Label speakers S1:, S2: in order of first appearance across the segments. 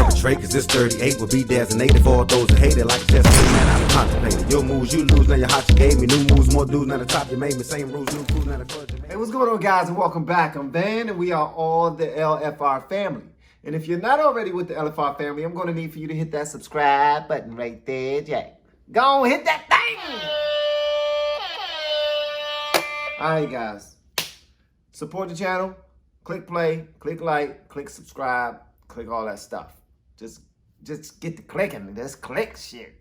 S1: perpetrate, cause this 38 will be designated for all those who hate it like it's just me, man. I'm contemplating. Your moves, you lose, now your hot you gave me. New moves, more dudes, now the top you made me. Same rules, new crews, now the fudge you made me.
S2: Hey, what's going on, guys, and welcome back. I'm Van, and we are all the LFR family. And if you're not already with the LFR family, I'm going to need for you to hit that subscribe button right there, Jack. Go on, hit that thing! Alright, guys. Support the channel. Click play, click like, click subscribe, click all that stuff. Just get the clicking. Just click shit.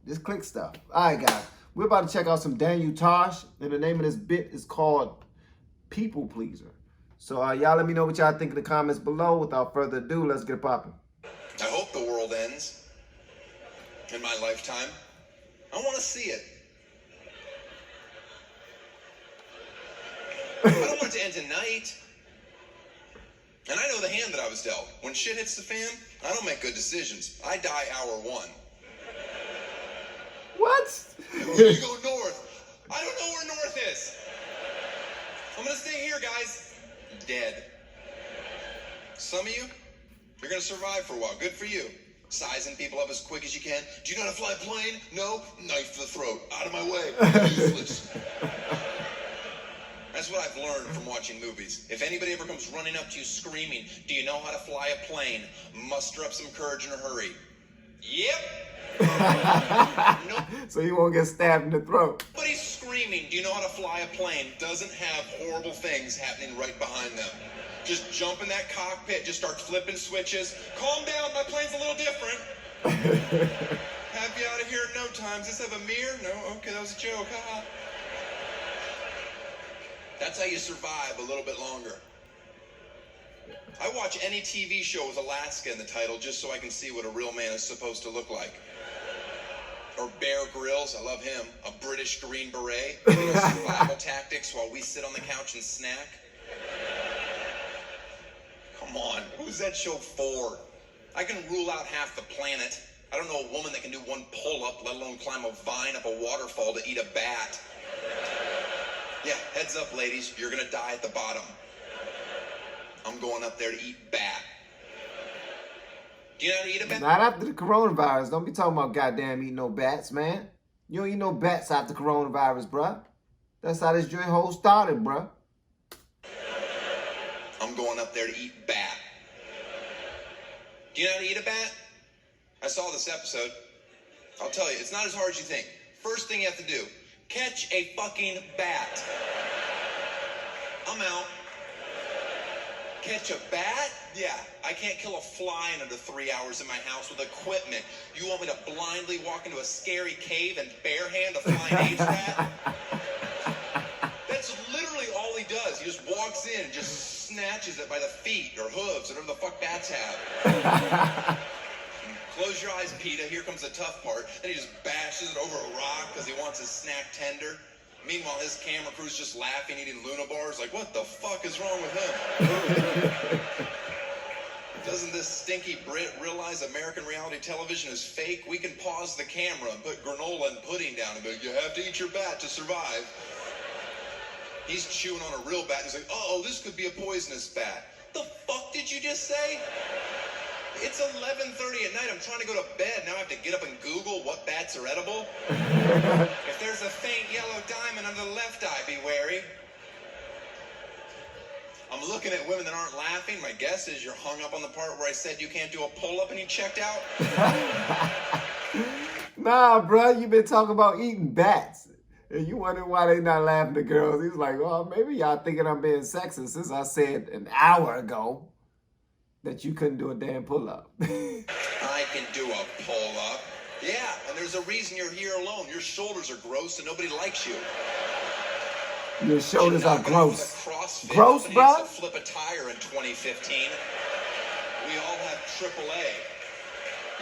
S2: Just click stuff. Alright, guys. We're about to check out some Daniel Tosh, and the name of this bit is called People Pleaser. So y'all let me know what y'all think in the comments below. Without further ado, let's get popping.
S3: I hope the world ends in my lifetime. I want to see it. I don't want it to end tonight. And I know the hand that I was dealt. When shit hits the fan, I don't make good decisions. I die hour one.
S2: What?
S3: You go north. I don't know where north is. I'm going to stay here, guys. Dead. Some of you, you're going to survive for a while. Good for you. Sizing people up as quick as you can. Do you know how to fly a plane? No? Knife to the throat. Out of my way. Useless. That's what I've learned from watching movies. If anybody ever comes running up to you screaming, do you know how to fly a plane? Muster up some courage in a hurry. Yep. Nope.
S2: So you won't get stabbed in the throat.
S3: Nobody's screaming, do you know how to fly a plane? Doesn't have horrible things happening right behind them. Just jump in that cockpit, just start flipping switches. Calm down, my plane's a little different. Have you out of here in no time. Does this have a mirror? No? Okay, that was a joke. Haha. That's how you survive a little bit longer. I watch any TV show with Alaska in the title just so I can see what a real man is supposed to look like. Or Bear Grylls, I love him. A British Green Beret. Survival tactics while we sit on the couch and snack. Come on, who's that show for? I can rule out half the planet. I don't know a woman that can do one pull-up, let alone climb a vine up a waterfall to eat a bat. Yeah, heads up, ladies. You're gonna die at the bottom. I'm going up there to eat bat. Do you know how to eat a bat?
S2: Not after the coronavirus. Don't be talking about goddamn eating no bats, man. You don't eat no bats after coronavirus, bruh. That's how this joint whole started, bruh.
S3: I'm going up there to eat bat. Do you know how to eat a bat? I saw this episode. I'll tell you, it's not as hard as you think. First thing you have to do, catch a fucking bat. I'm out. Catch a bat? Yeah, I can't kill a fly in under 3 hours in my house with equipment. You want me to blindly walk into a scary cave and barehand a flying AIDS rat? That's literally all he does. He just walks in and just snatches it by the feet or hooves, whatever the fuck bats have. Close your eyes, PETA. Here comes the tough part. Then he just bashes it over a rock because he wants his snack tender. Meanwhile, his camera crew's just laughing, eating Luna bars. Like, what the fuck is wrong with him? Doesn't this stinky Brit realize American reality television is fake? We can pause the camera and put granola and pudding down and be like, you have to eat your bat to survive. He's chewing on a real bat. He's like, oh, this could be a poisonous bat. The fuck did you just say? It's 11:30 at night. I'm trying to go to bed. Now I have to get up and Google what bats are edible. If there's a faint yellow diamond under the left eye, be wary. I'm looking at women that aren't laughing. My guess is you're hung up on the part where I said you can't do a pull-up and you checked out.
S2: Nah, bro, you been talking about eating bats. And you wondering why they not laughing at girls. He's like, well, maybe y'all thinking I'm being sexist since I said an hour ago that you couldn't do a damn pull-up.
S3: I can do a pull-up. Yeah, and there's a reason you're here alone. Your shoulders are gross and nobody likes you.
S2: Your shoulders are gross.
S3: Gross,
S2: bro?
S3: To flip a tire in 2015. We all have AAA.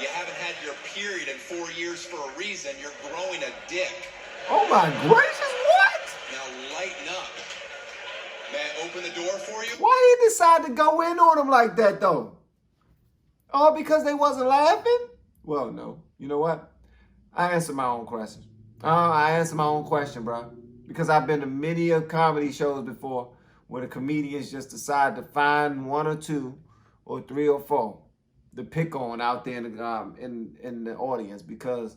S3: You haven't had your period in 4 years for a reason. You're growing a dick.
S2: Oh my gracious, what?
S3: Now lighten up. May I open the door for you?
S2: Why he decide to go in on them like that, though? All because they wasn't laughing? Well, no. You know what? I answer my own question. I answer my own question, bro. Because I've been to many of comedy shows before where the comedians just decide to find one or two or three or four to pick on out there in the audience because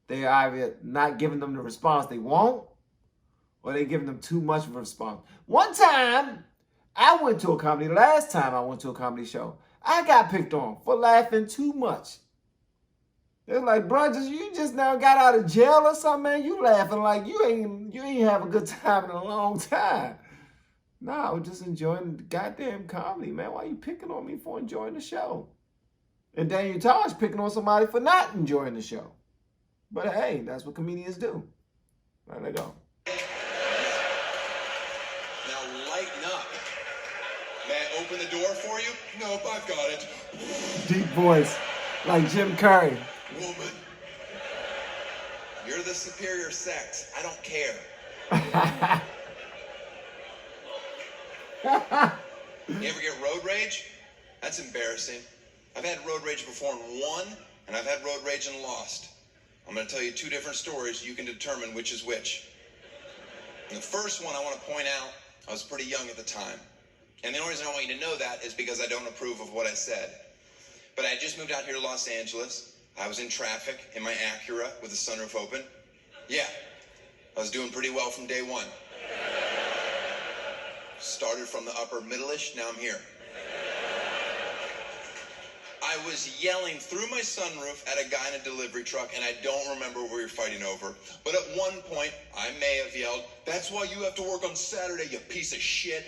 S2: they're either not giving them the response they want or they're giving them too much of a response. One time, I went to a comedy, last time I went to a comedy show, I got picked on for laughing too much. They're like, bro, you just now got out of jail or something, man. You laughing like you ain't have a good time in a long time. Nah, I was just enjoying the goddamn comedy, man. Why you picking on me for enjoying the show? And Daniel Tosh picking on somebody for not enjoying the show. But hey, that's what comedians do. There they go.
S3: Now lighten up. May I open the door for you? Nope, I've got it.
S2: Deep voice, like Jim Carrey.
S3: Woman, you're the superior sex. I don't care. You ever get road rage? That's embarrassing. I've had road rage before and won, and I've had road rage and lost. I'm going to tell you two different stories. You can determine which is which. And the first one I want to point out, I was pretty young at the time. And the only reason I want you to know that is because I don't approve of what I said. But I just moved out here to Los Angeles. I was in traffic in my Acura with the sunroof open. Yeah, I was doing pretty well from day one. Started from the upper middle-ish, now I'm here. I was yelling through my sunroof at a guy in a delivery truck, and I don't remember what we were fighting over. But at one point, I may have yelled, "That's why you have to work on Saturday, you piece of shit."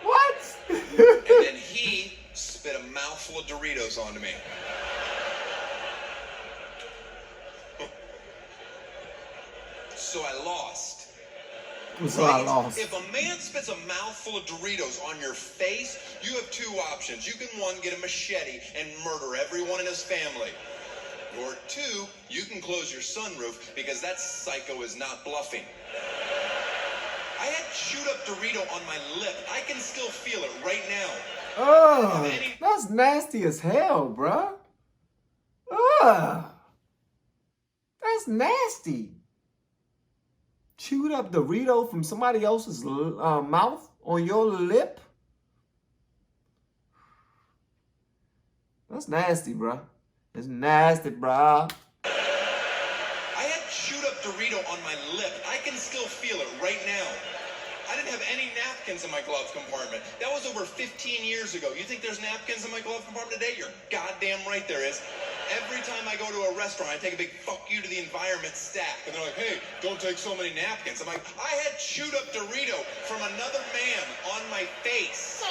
S2: What?
S3: And then he spit a mouthful of Doritos onto me. So I lost.
S2: So I lost.
S3: If a man spits a mouthful of Doritos on your face, you have two options. You can, one, get a machete and murder everyone in his family. Or two, you can close your sunroof because that psycho is not bluffing. I had chewed up Dorito on my lip. I can still feel it right now.
S2: Oh, that's nasty as hell, bruh. Ugh. That's nasty. Chewed up Dorito from somebody else's mouth on your lip? That's nasty, bruh. It's nasty, bruh.
S3: I had chewed up Dorito on my lip. I can still feel it right now. I didn't have any napkins in my glove compartment. That was over 15 years ago. You think there's napkins in my glove compartment today? You're goddamn right there is. Every time I go to a restaurant, I take a big fuck you to the environment stack. And they're like, "Hey, don't take so many napkins." I'm like, I had chewed up Dorito from another man on my face.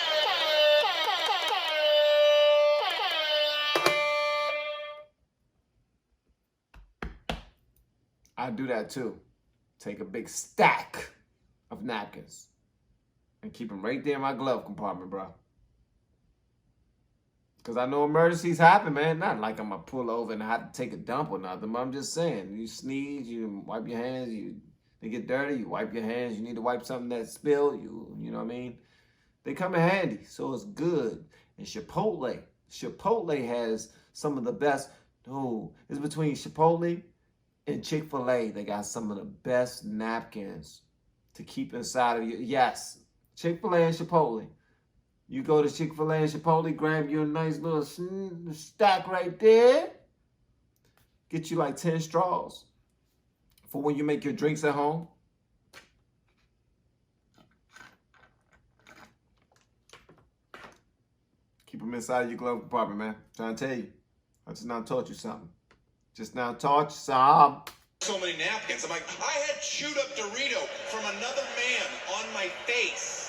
S2: I do that too. Take a big stack of napkins and keep them right there in my glove compartment, bro. Because I know emergencies happen, man. Not like I'm going to pull over and have to take a dump or nothing, but I'm just saying, you sneeze, you wipe your hands, they get dirty, you wipe your hands, you need to wipe something that spilled, you know what I mean? They come in handy, so it's good. And Chipotle has some of the best, it's between Chipotle and Chick-fil-A. They got some of the best napkins to keep inside of you. Yes, Chick-fil-A and Chipotle. You go to Chick-fil-A and Chipotle, grab you a nice little stack right there. Get you like 10 straws for when you make your drinks at home. Keep them inside your glove compartment, man. I'm trying to tell you. I just now taught you something.
S3: So many napkins. I'm like, I had chewed up Dorito from another man on my face.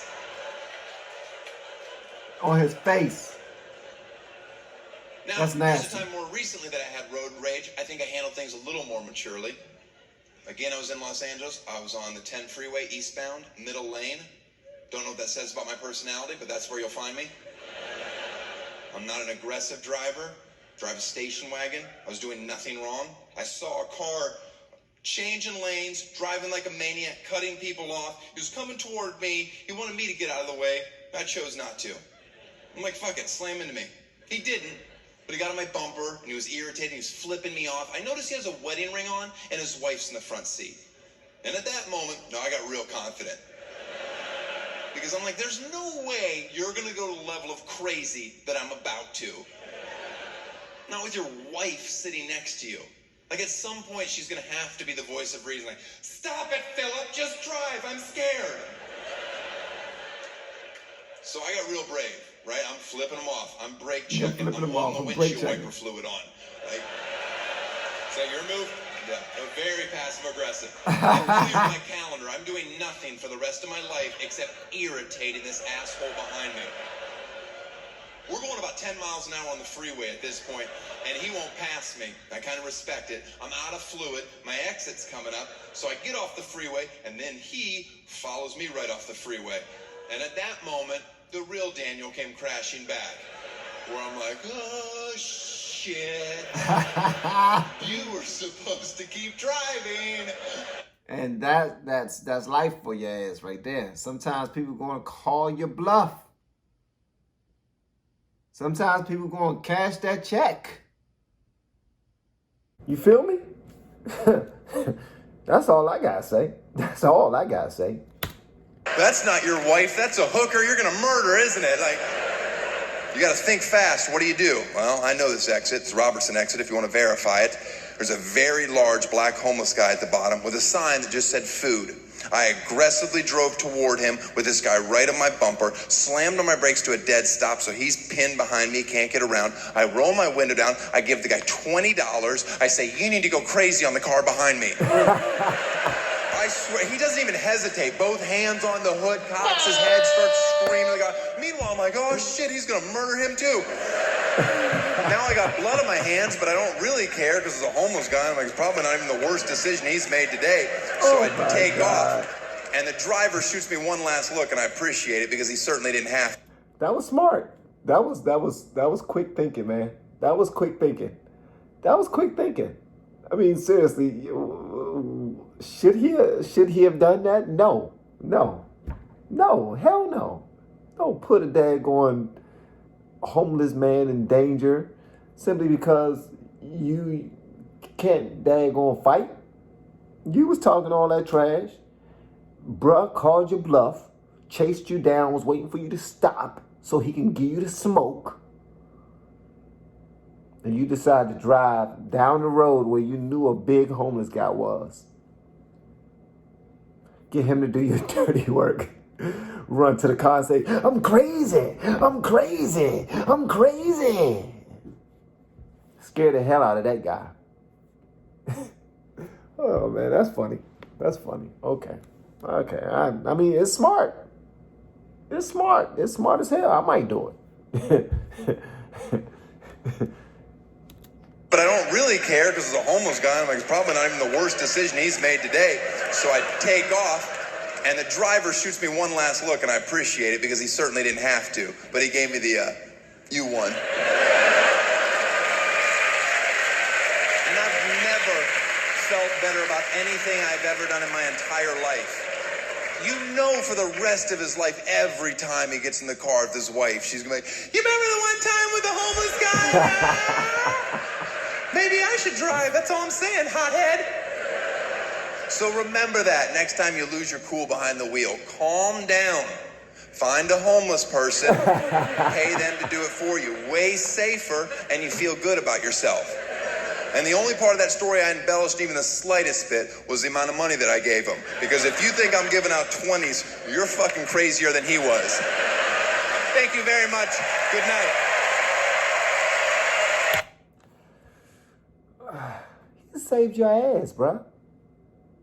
S2: On his face.
S3: Now,
S2: that's nasty.
S3: There's a time more recently that I had road rage. I think I handled things a little more maturely. Again, I was in Los Angeles. I was on the 10 freeway eastbound, middle lane. Don't know what that says about my personality, but that's where you'll find me. I'm not an aggressive driver. Drive a station wagon. I was doing nothing wrong. I saw a car changing lanes, driving like a maniac, cutting people off. He was coming toward me. He wanted me to get out of the way. I chose not to. I'm like, fuck it, slam into me. He didn't, but he got on my bumper, and he was irritating. He was flipping me off. I noticed he has a wedding ring on, and his wife's in the front seat. And at that moment, I got real confident. because I'm like, there's no way you're going to go to the level of crazy that I'm about to. Not with your wife sitting next to you. Like, at some point, she's going to have to be the voice of reason. Like, stop it, Philip. Just drive. I'm scared. So I got real brave, right? I'm flipping them off. I'm brake checking. I'm putting the windshield wiper fluid on. Like, is that your move? Yeah. Very passive aggressive. I cleared my calendar. I'm doing nothing for the rest of my life except irritating this asshole behind me. We're going about 10 miles an hour on the freeway at this point, and he won't pass me. I kind of respect it. I'm out of fluid. My exit's coming up, so I get off the freeway, and then he follows me right off the freeway. And at that moment, the real Daniel came crashing back, where I'm like, oh, shit. You were supposed to keep driving.
S2: And that's life for your ass right there. Sometimes people going to call your bluff. Sometimes people going to cash that check. You feel me? That's all I got to say. That's all I got to say.
S3: That's not your wife. That's a hooker. You're going to murder, isn't it? Like, you got to think fast. What do? Well, I know this exit. It's Robertson exit if you want to verify it. There's a very large black homeless guy at the bottom with a sign that just said food. I aggressively drove toward him with this guy right on my bumper, slammed on my brakes to a dead stop so he's pinned behind me, can't get around. I roll my window down. I give the guy $20. I say, you need to go crazy on the car behind me. I swear, he doesn't even hesitate. Both hands on the hood, cocks his head, starts screaming. Meanwhile, I'm like, oh shit, he's gonna murder him too. Now I got blood on my hands, but I don't really care because it's a homeless guy. I'm like, it's probably not even the worst decision he's made today. So I take off, and the driver shoots me one last look, and I appreciate it because he certainly didn't have to.
S2: That was smart. That was quick thinking, man. That was quick thinking. I mean, seriously, should he have done that? No, hell no. Don't put a daggone homeless man in danger simply because you can't daggone fight. You was talking all that trash. Bruh called your bluff, chased you down, was waiting for you to stop so he can give you the smoke. And you decided to drive down the road where you knew a big homeless guy was. Get him to do your dirty work. Run to the car and say, I'm crazy. Scare the hell out of that guy. Oh, man, that's funny. Okay. I mean, it's smart. It's smart as hell. I might do it.
S3: But I don't really care because it's a homeless guy. I'm like, it's probably not even the worst decision he's made today. So I take off, and the driver shoots me one last look, and I appreciate it because he certainly didn't have to. But he gave me the, you won. And I've never felt better about anything I've ever done in my entire life. You know, for the rest of his life, every time he gets in the car with his wife, she's going to be like, you remember the one time with the homeless guy? Maybe I should drive. That's all I'm saying, hothead. So remember that next time you lose your cool behind the wheel. Calm down. Find a homeless person. Pay them to do it for you. Way safer, and you feel good about yourself. And the only part of that story I embellished even the slightest bit was the amount of money that I gave him. Because if you think I'm giving out 20s, you're fucking crazier than he was. Thank you very much. Good night.
S2: He saved your ass, bruh.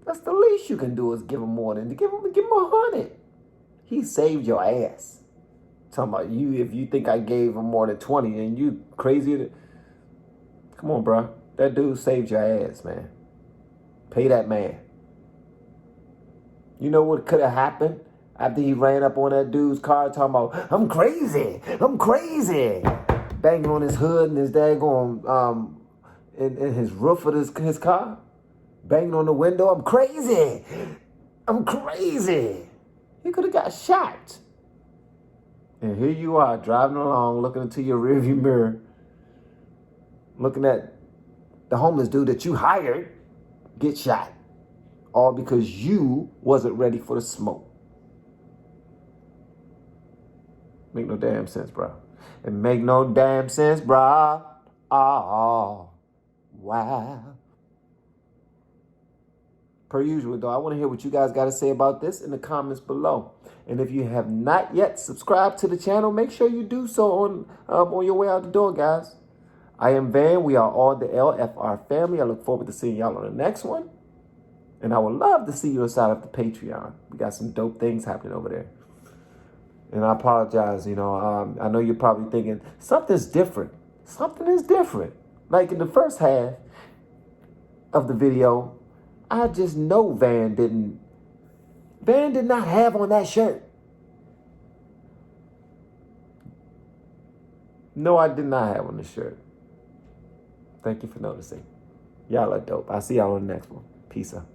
S2: That's the least you can do is give him more than give him 100. He saved your ass. Talking about you, if you think I gave him more than 20 and you crazy. Come on, bruh. That dude saved your ass, man. Pay that man. You know what could have happened after he ran up on that dude's car talking about, I'm crazy. Banging on his hood and his daggone, in his roof of his car. Banging on the window, I'm crazy. He could have got shot. And here you are driving along, looking into your rearview mirror, looking at the homeless dude that you hired get shot. All because you wasn't ready for the smoke. Make no damn sense, bro. It make no damn sense, bro. Oh, wow. Per usual, though, I want to hear what you guys got to say about this in the comments below. And if you have not yet subscribed to the channel, make sure you do so on your way out the door, guys. I am Van. We are all the LFR family. I look forward to seeing y'all on the next one. And I would love to see you inside of the Patreon. We got some dope things happening over there. And I apologize, I know you're probably thinking, something's different. Something is different. Like in the first half of the video, I just know Van did not have on that shirt. No, I did not have on the shirt. Thank you for noticing. Y'all are dope. I'll see y'all on the next one. Peace out.